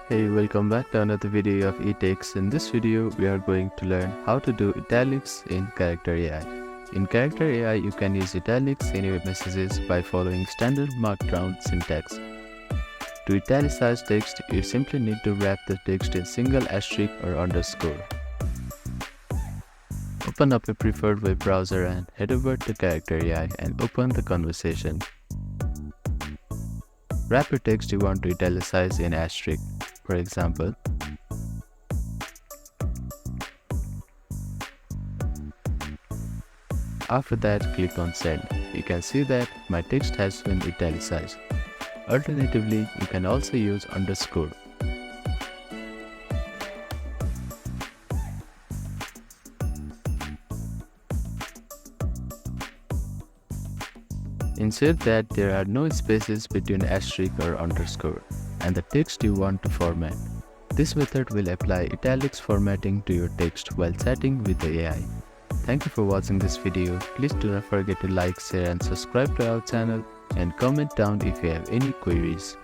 Hey, welcome back to another video of italics. In this video, we are going to learn how to do italics in Character AI. In Character AI, you can use italics in your messages by following standard markdown syntax. To italicize text, you simply need to wrap the text in single asterisk or underscore. Open up a preferred web browser and head over to Character AI and open the conversation. Wrap your text you want to italicize in asterisk. For example, after that, click on Send. You can see that my text has been italicized. Alternatively, you can also use underscore. Ensure that there are no spaces between asterisk or underscore and the text you want to format. This method will apply italics formatting to your text while chatting with the AI. Thank you for watching this video. Please do not forget to like, share and subscribe to our channel and comment down if you have any queries.